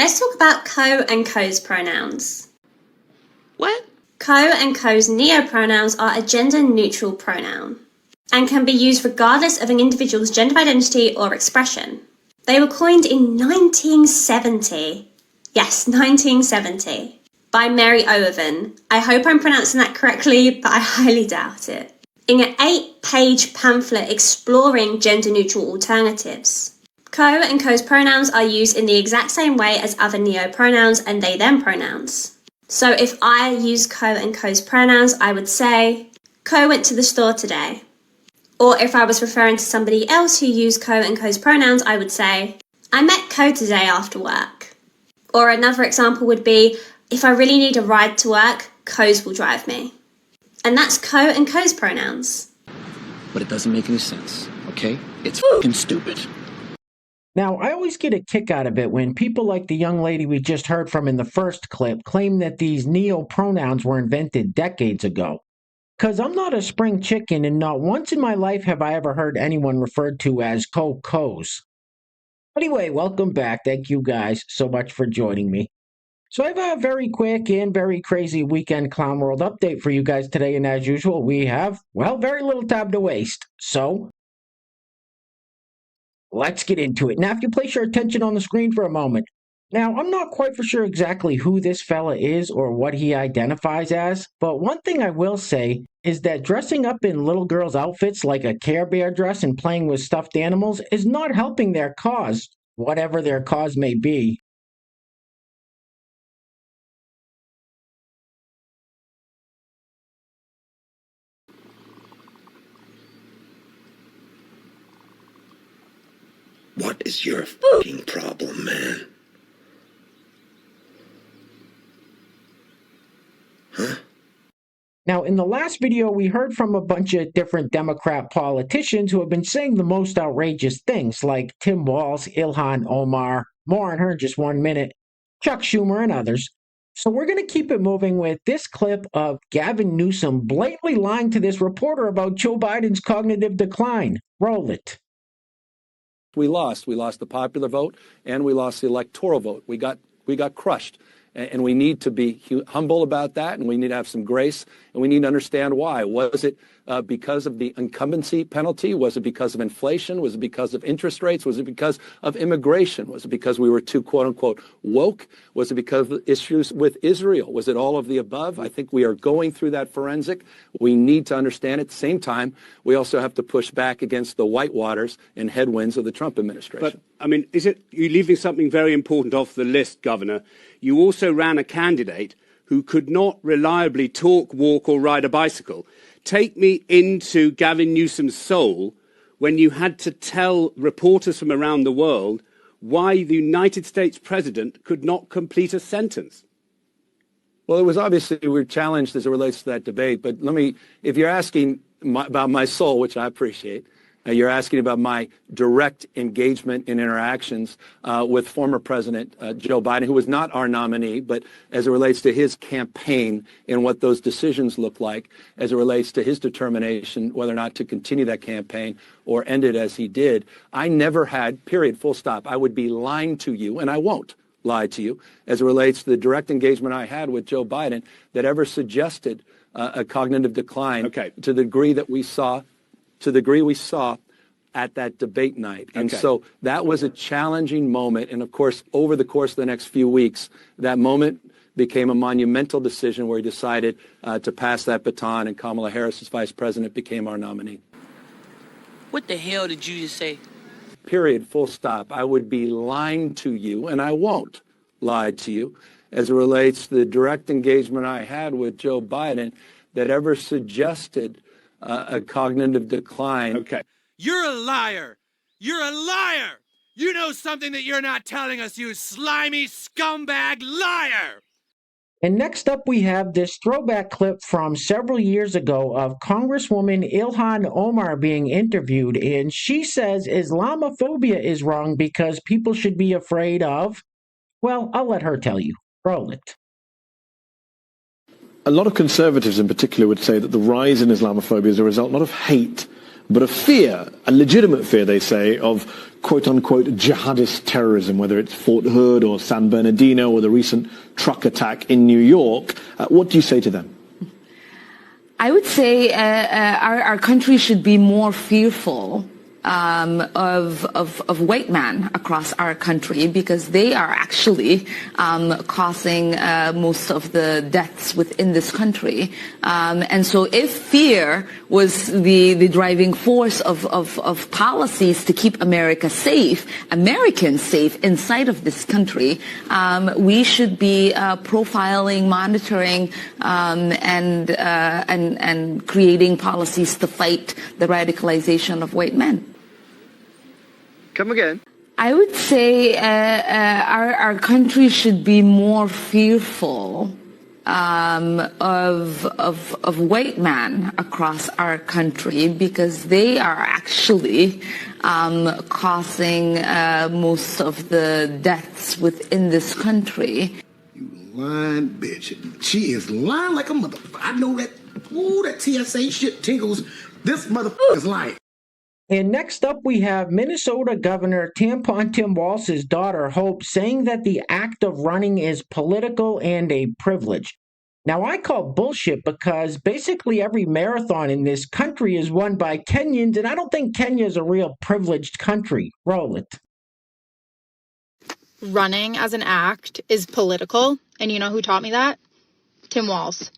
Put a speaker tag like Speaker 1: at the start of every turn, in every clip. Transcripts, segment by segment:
Speaker 1: Let's talk about co and co's pronouns.
Speaker 2: What?
Speaker 1: Co and co's neopronouns are a gender-neutral pronoun and can be used regardless of an individual's gender identity or expression. They were coined in 1970. Yes, 1970. By Mary Owen. I hope I'm pronouncing that correctly, but I highly doubt it. In an 8-page pamphlet exploring gender-neutral alternatives. Co and co's pronouns are used in the exact same way as other neopronouns and they-them pronouns. So if I use co and co's pronouns, I would say, Co went to the store today. Or if I was referring to somebody else who used co and co's pronouns, I would say, I met Co today after work. Or another example would be, if I really need a ride to work, co's will drive me. And that's co and co's pronouns.
Speaker 2: But it doesn't make any sense, okay? It's fucking stupid.
Speaker 3: Now, I always get a kick out of it when people like the young lady we just heard from in the first clip claim that these neo-pronouns were invented decades ago. Because I'm not a spring chicken, and not once in my life have I ever heard anyone referred to as co-cos. Anyway, welcome back. Thank you guys so much for joining me. So I have a very quick and very crazy weekend clown world update for you guys today, and as usual, we have, well, very little time to waste. So let's get into it. Now, if you place your attention on the screen for a moment. Now, I'm not quite for sure exactly who this fella is or what he identifies as, but one thing I will say is that dressing up in little girls' outfits like a Care Bear dress and playing with stuffed animals is not helping their cause, whatever their cause may be.
Speaker 4: What is your fucking problem, man? Huh?
Speaker 3: Now, in the last video, we heard from a bunch of different Democrat politicians who have been saying the most outrageous things, like Tim Walz, Ilhan Omar, more on her in just 1 minute, Chuck Schumer, and others. So we're going to keep it moving with this clip of Gavin Newsom blatantly lying to this reporter about Joe Biden's cognitive decline. Roll it.
Speaker 5: We lost. We lost the popular vote, and we lost the electoral vote. We got crushed. And we need to be humble about that, and we need to have some grace, and we need to understand why. Was it because of the incumbency penalty? Was it because of inflation? Was it because of interest rates? Was it because of immigration? Was it because we were too, quote unquote, woke? Was it because of issues with Israel? Was it all of the above? I think we are going through that forensic. We need to understand it. At the same time, we also have to push back against the whitewaters and headwinds of the Trump administration.
Speaker 6: But, I mean, you're leaving something very important off the list, Governor. You also ran a candidate who could not reliably talk, walk, or ride a bicycle. Take me into Gavin Newsom's soul when you had to tell reporters from around the world why the United States president could not complete a sentence.
Speaker 5: Well, it was obviously we were challenged as it relates to that debate. But if you're asking about my soul, which I appreciate, you're asking about my direct engagement in interactions with former President Joe Biden, who was not our nominee, but as it relates to his campaign and what those decisions look like, as it relates to his determination whether or not to continue that campaign or end it as he did, I never had, period, full stop. I would be lying to you, and I won't lie to you, as it relates to the direct engagement I had with Joe Biden that ever suggested a cognitive decline to the degree that we saw at that debate night. And so that was a challenging moment. And of course, over the course of the next few weeks, that moment became a monumental decision where he decided to pass that baton, and Kamala Harris, as vice president, became our nominee.
Speaker 2: What the hell did you just say?
Speaker 5: Period, full stop. I would be lying to you, and I won't lie to you, as it relates to the direct engagement I had with Joe Biden that ever suggested a cognitive decline.
Speaker 7: You're a liar. You're a liar. You know something that you're not telling us, you slimy scumbag liar.
Speaker 3: And next up, we have this throwback clip from several years ago of Congresswoman Ilhan Omar being interviewed, and she says Islamophobia is wrong because people should be afraid of, well, I'll let her tell you. Roll it.
Speaker 8: A lot of conservatives in particular would say that the rise in Islamophobia is a result not of hate, but a fear, a legitimate fear, they say, of quote-unquote jihadist terrorism, whether it's Fort Hood or San Bernardino or the recent truck attack in New York. What do you say to them?
Speaker 9: I would say our country should be more fearful of white men across our country, because they are actually causing most of the deaths within this country. And so if fear was the driving force of policies to keep America safe, Americans safe inside of this country, we should be profiling, monitoring, and creating policies to fight the radicalization of white men.
Speaker 10: Come again.
Speaker 9: I would say our country should be more fearful of white men across our country, because they are actually causing most of the deaths within this country.
Speaker 11: You lying bitch. She is lying like a motherfucker. I know that. Ooh, that TSA shit tingles. This motherfucker is lying.
Speaker 3: And next up, we have Minnesota Governor Tampon Tim Walz's daughter, Hope, saying that the act of running is political and a privilege. Now, I call bullshit, because basically every marathon in this country is won by Kenyans, and I don't think Kenya is a real privileged country. Roll it.
Speaker 12: Running as an act is political, and you know who taught me that? Tim Walz.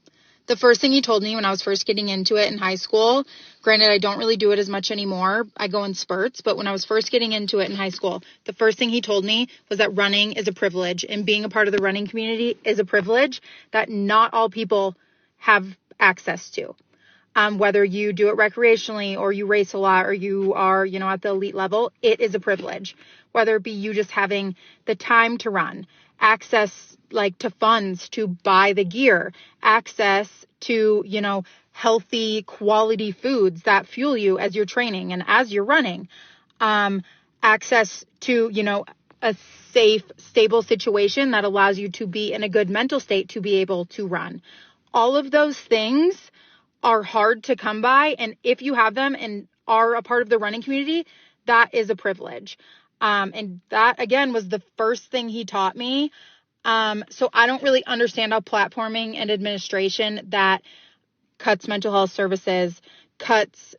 Speaker 12: The first thing he told me when I was first getting into it in high school, granted, I don't really do it as much anymore. I go in spurts, but when I was first getting into it in high school, the first thing he told me was that running is a privilege, and being a part of the running community is a privilege that not all people have access to. Whether you do it recreationally or you race a lot or you are, at the elite level, it is a privilege. Whether it be you just having the time to run, access to funds to buy the gear, access to, healthy quality foods that fuel you as you're training and as you're running, access to, a safe, stable situation that allows you to be in a good mental state to be able to run. All of those things are hard to come by. And if you have them and are a part of the running community, that is a privilege. And that, again, was the first thing he taught me. So I don't really understand how platforming and administration that cuts mental health services, cuts,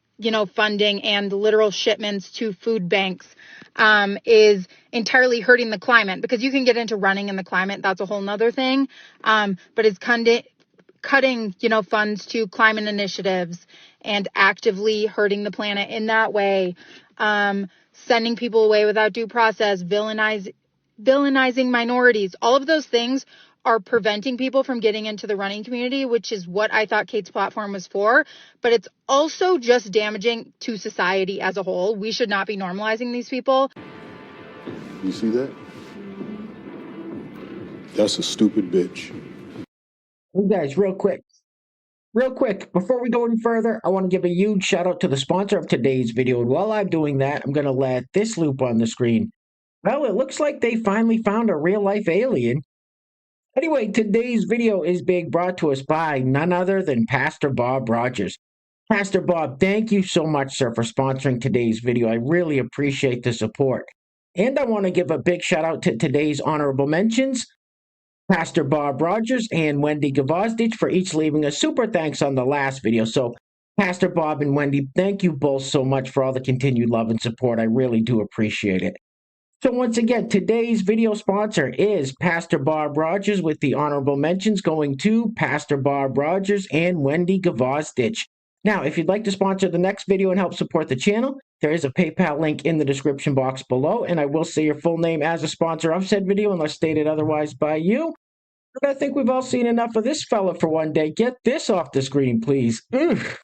Speaker 12: funding and literal shipments to food banks, is entirely hurting the climate, because you can get into running in the climate. That's a whole nother thing. But it's cutting, funds to climate initiatives and actively hurting the planet in that way. Sending people away without due process, villainizing minorities. All of those things are preventing people from getting into the running community, which is what I thought Kate's platform was for. But it's also just damaging to society as a whole. We should not be normalizing these people.
Speaker 13: You see that? That's a stupid bitch.
Speaker 3: You guys, real quick, before we go any further, I want to give a huge shout out to the sponsor of today's video. And while I'm doing that, I'm going to let this loop on the screen. Well, it looks like they finally found a real-life alien. Anyway, today's video is being brought to us by none other than Pastor Bob Rogers. Pastor Bob, thank you so much, sir, for sponsoring today's video. I really appreciate the support. And I want to give a big shout out to today's honorable mentions, Pastor Bob Rogers and Wendy Gavozdich, for each leaving a super thanks on the last video. So, Pastor Bob and Wendy, thank you both so much for all the continued love and support. I really do appreciate it. So once again, today's video sponsor is Pastor Bob Rogers, with the honorable mentions going to Pastor Bob Rogers and Wendy Gavozdich. Now, if you'd like to sponsor the next video and help support the channel, there is a PayPal link in the description box below, and I will say your full name as a sponsor of said video unless stated otherwise by you. But I think we've all seen enough of this fella for one day. Get this off the screen, please. Ugh.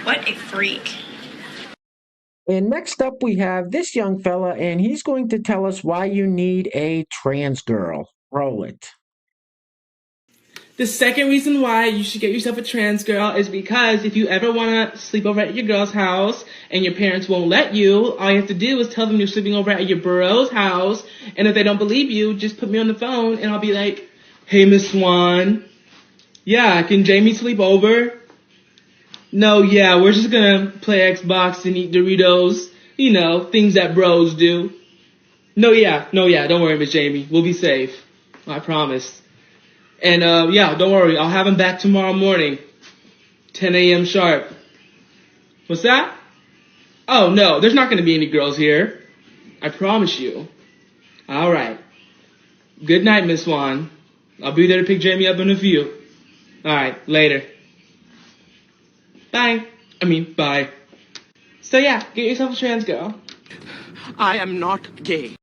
Speaker 14: What a freak.
Speaker 3: And next up, we have this young fella, and he's going to tell us why you need a trans girl. Roll it.
Speaker 14: The second reason why you should get yourself a trans girl is because if you ever want to sleep over at your girl's house and your parents won't let you, all you have to do is tell them you're sleeping over at your bro's house. And if they don't believe you, just put me on the phone and I'll be like, hey, Miss Swan. Yeah, can Jamie sleep over? No, yeah, we're just gonna play Xbox and eat Doritos. You know, things that bros do. No, yeah, don't worry, Miss Jamie. We'll be safe. I promise. And, yeah, don't worry. I'll have him back tomorrow morning. 10 a.m. sharp. What's that? Oh, no, there's not gonna be any girls here. I promise you. All right. Good night, Miss Swan. I'll be there to pick Jamie up in a few. All right, later. Bye. Bye. So yeah, get yourself a trans girl.
Speaker 15: I am not gay.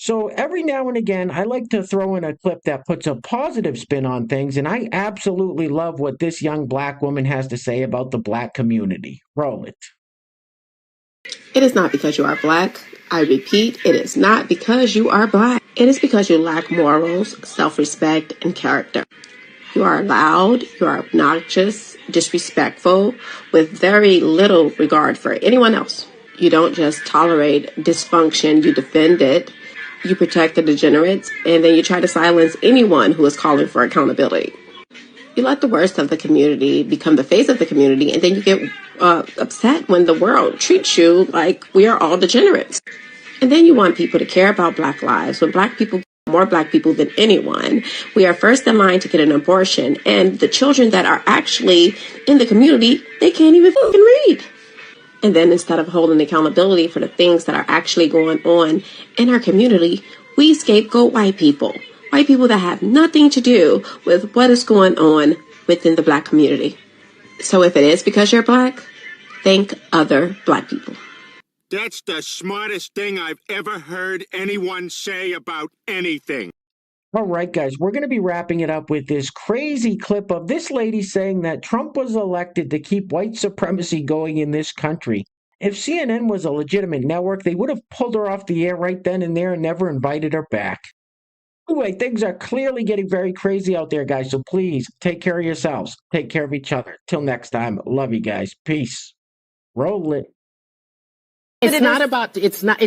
Speaker 3: So every now and again, I like to throw in a clip that puts a positive spin on things, and I absolutely love what this young black woman has to say about the black community. Roll it.
Speaker 16: It is not because you are black. I repeat, it is not because you are black. It is because you lack morals, self-respect, and character. You are loud, you are obnoxious, disrespectful, with very little regard for anyone else. You don't just tolerate dysfunction, you defend it. You protect the degenerates, and then you try to silence anyone who is calling for accountability. You let the worst of the community become the face of the community, and then you get upset when the world treats you like we are all degenerates. And then you want people to care about black lives when black people, more black people than anyone, we are first in line to get an abortion, and the children that are actually in the community, they can't even fucking read. And then instead of holding accountability for the things that are actually going on in our community, we scapegoat white people that have nothing to do with what is going on within the black community. So if it is because you're black, thank other black people.
Speaker 17: That's the smartest thing I've ever heard anyone say about anything.
Speaker 3: All right, guys, we're going to be wrapping it up with this crazy clip of this lady saying that Trump was elected to keep white supremacy going in this country. If CNN was a legitimate network, they would have pulled her off the air right then and there and never invited her back. Anyway, things are clearly getting very crazy out there, guys, so please take care of yourselves. Take care of each other. Till next time, love you guys. Peace. Roll it.
Speaker 18: It's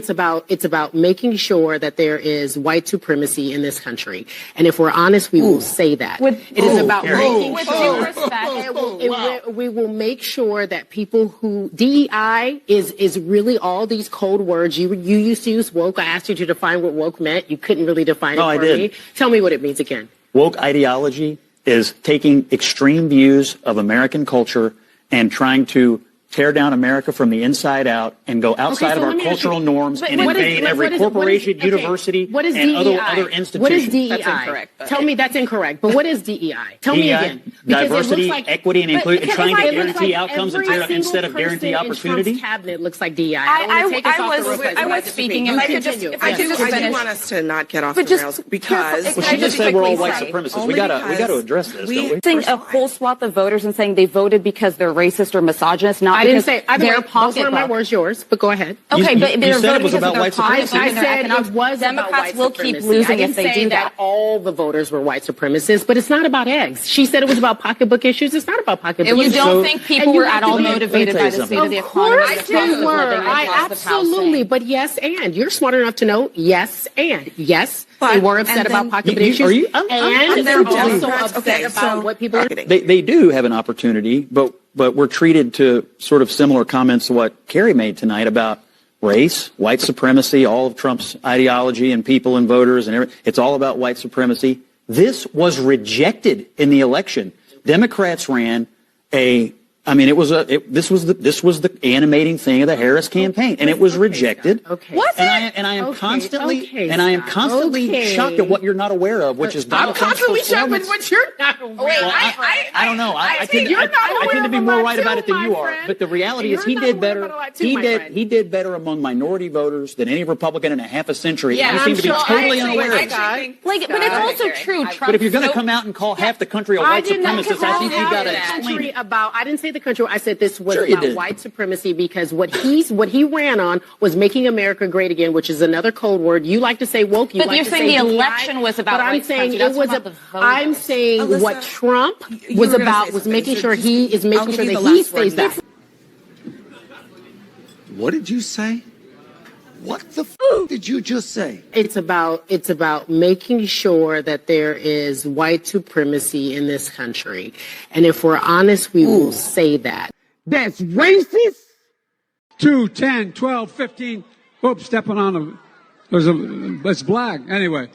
Speaker 18: about making sure that there is white supremacy in this country. And if we're honest, we will say that. It is about making sure we will make sure that people who DEI is really all these code words. You used to use woke. I asked you to define what woke meant. You couldn't really define it for me. Tell me what it means again.
Speaker 19: Woke ideology is taking extreme views of American culture and trying to tear down America from the inside out and go outside of our cultural norms and invade every corporation, university, and other institutions.
Speaker 18: What is DEI?
Speaker 19: That's incorrect.
Speaker 18: Tell me that's incorrect. But what is DEI? Tell me again.
Speaker 19: Diversity, equity, and inclusion, and trying to guarantee outcomes instead of guarantee opportunity.
Speaker 18: Cabinet looks like DEI.
Speaker 20: I was speaking. If I could just finish. I do want us to not get off the rails because
Speaker 19: she just said we're all white supremacists. We got to address this.
Speaker 21: Saying a whole swath of voters and saying they voted because they're racist or misogynist, not
Speaker 18: I didn't say. Those were my words, yours. But go ahead.
Speaker 21: Okay, but
Speaker 19: you said it was about white supremacy.
Speaker 18: I said it was
Speaker 21: Democrats will keep losing if they do that.
Speaker 18: All the voters were white supremacists, but it's not about eggs. She said it was about pocketbook issues. It's not about pocketbook issues.
Speaker 21: You don't think people were at all motivated by the state of the economy?
Speaker 18: Of course they were. Absolutely. But yes, and you're smart enough to know yes, and yes. They were upset about pocketbook issues. And they're also upset about what people are doing.
Speaker 19: They do have an opportunity, but we're treated to sort of similar comments to what Kerry made tonight about race, white supremacy, all of Trump's ideology and people and voters and everything. It's all about white supremacy. This was rejected in the election. Democrats ran this was the animating thing of the Harris campaign, and it was rejected.
Speaker 18: Okay.
Speaker 21: Was it?
Speaker 19: And I am constantly shocked at what you're not aware of, which is Donald Trump's performance.
Speaker 18: I'm constantly shocked at what you're not aware of.
Speaker 19: I don't know. I tend to be more right about it than you are. But the reality is, he did better. He did better among minority voters than any Republican in a half a century.
Speaker 21: Yeah,
Speaker 19: and he seemed to be totally unaware of it.
Speaker 21: But it's also true.
Speaker 19: But if you're going to come out and call half the country a white supremacist, I think you've got to explain it.
Speaker 18: I didn't say say the country. I said this was about white supremacy because what he ran on was making America great again, which is another code word. You like to say woke.
Speaker 21: But you're saying the election was about white supremacy.
Speaker 18: I'm saying what Trump was about was making sure he stays back.
Speaker 1: What did you say? What the did you just say?
Speaker 18: It's about making sure that there is white supremacy in this country. And if we're honest, we will say that.
Speaker 22: That's racist? 2, 10, 12, 15. Oops, stepping on a... It's black. Anyway.